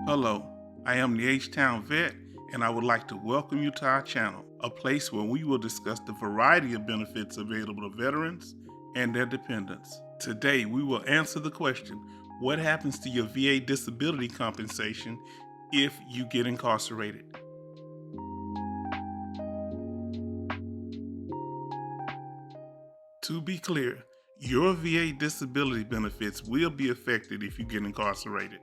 Hello, I am the H-Town Vet, and I would like to welcome you to our channel, a place where we will discuss the variety of benefits available to veterans and their dependents. Today, we will answer the question, what happens to your VA disability compensation if you get incarcerated? To be clear, your VA disability benefits will be affected if you get incarcerated.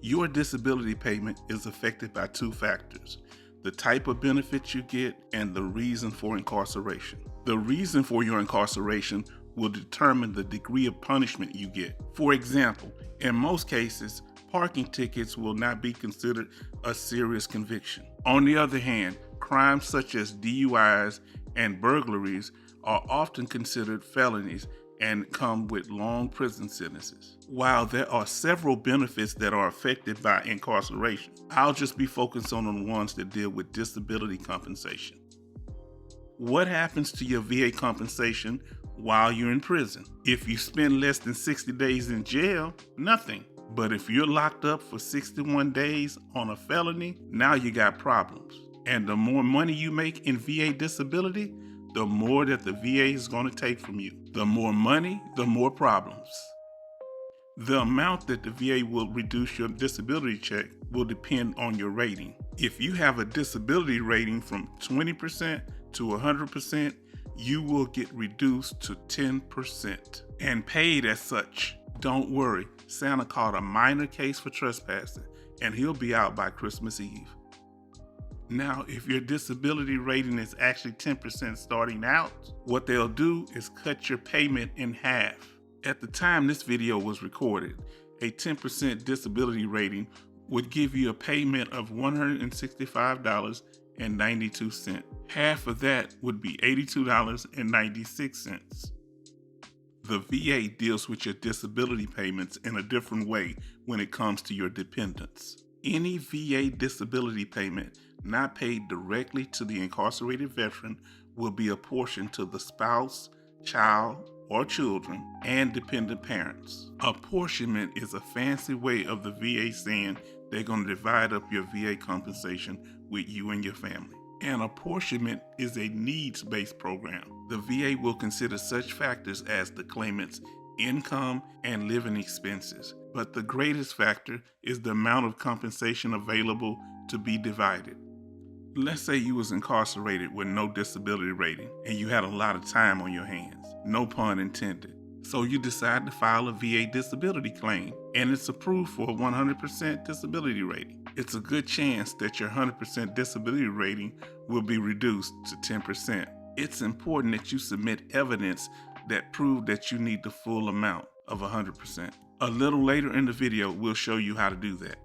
Your disability payment is affected by two factors: the type of benefits you get and the reason for incarceration. The reason for your incarceration will determine the degree of punishment you get. For example, in most cases, parking tickets will not be considered a serious conviction. On the other hand, crimes such as DUIs and burglaries are often considered felonies and come with long prison sentences. While there are several benefits that are affected by incarceration, I'll just be focused on the ones that deal with disability compensation. What happens to your VA compensation while you're in prison? If you spend less than 60 days in jail, nothing. But if you're locked up for 61 days on a felony, now you got problems. And the more money you make in VA disability, the more that the VA is going to take from you. The more money, the more problems. The amount that the VA will reduce your disability check will depend on your rating. If you have a disability rating from 20% to 100%, you will get reduced to 10% and paid as such. Don't worry, Santa caught a minor case for trespassing, and he'll be out by Christmas Eve. Now, if your disability rating is actually 10% starting out, what they'll do is cut your payment in half. At the time this video was recorded, a 10% disability rating would give you a payment of $165.92. Half of that would be $82.96. The VA deals with your disability payments in a different way when it comes to your dependents. Any VA disability payment not paid directly to the incarcerated veteran will be apportioned to the spouse, child, or children, and dependent parents. Apportionment is a fancy way of the VA saying they're going to divide up your VA compensation with you and your family. And apportionment is a needs-based program. The VA will consider such factors as the claimant's income and living expenses, but the greatest factor is the amount of compensation available to be divided. Let's say you was incarcerated with no disability rating and you had a lot of time on your hands, no pun intended. So you decide to file a VA disability claim and it's approved for a 100% disability rating. It's a good chance that your 100% disability rating will be reduced to 10%. It's important that you submit evidence that prove that you need the full amount of 100%. A little later in the video, we'll show you how to do that.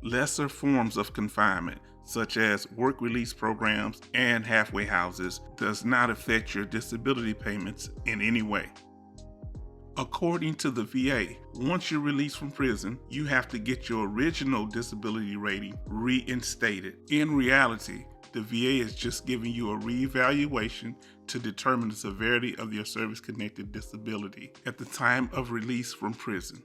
Lesser forms of confinement, such as work release programs and halfway houses, does not affect your disability payments in any way. According to the VA, once you're released from prison, you have to get your original disability rating reinstated. In reality, the VA is just giving you a reevaluation to determine the severity of your service-connected disability at the time of release from prison.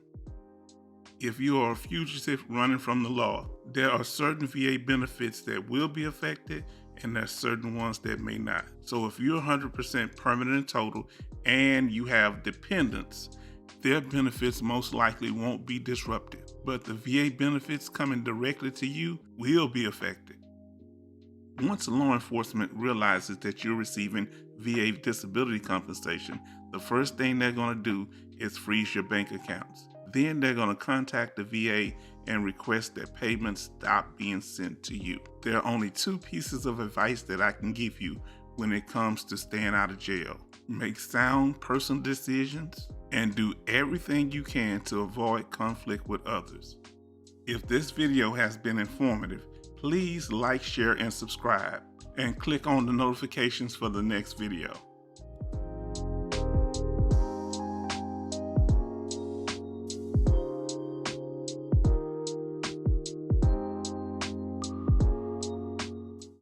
If you are a fugitive running from the law, there are certain VA benefits that will be affected and there are certain ones that may not. So if you're 100% permanent and total and you have dependents, their benefits most likely won't be disrupted, but the VA benefits coming directly to you will be affected. Once law enforcement realizes that you're receiving VA disability compensation, the first thing they're going to do is freeze your bank accounts. Then they're going to contact the VA and request that payments stop being sent to you. There are only two pieces of advice that I can give you when it comes to staying out of jail. Make sound personal decisions and do everything you can to avoid conflict with others. If this video has been informative, please like, share, and subscribe, and click on the notifications for the next video.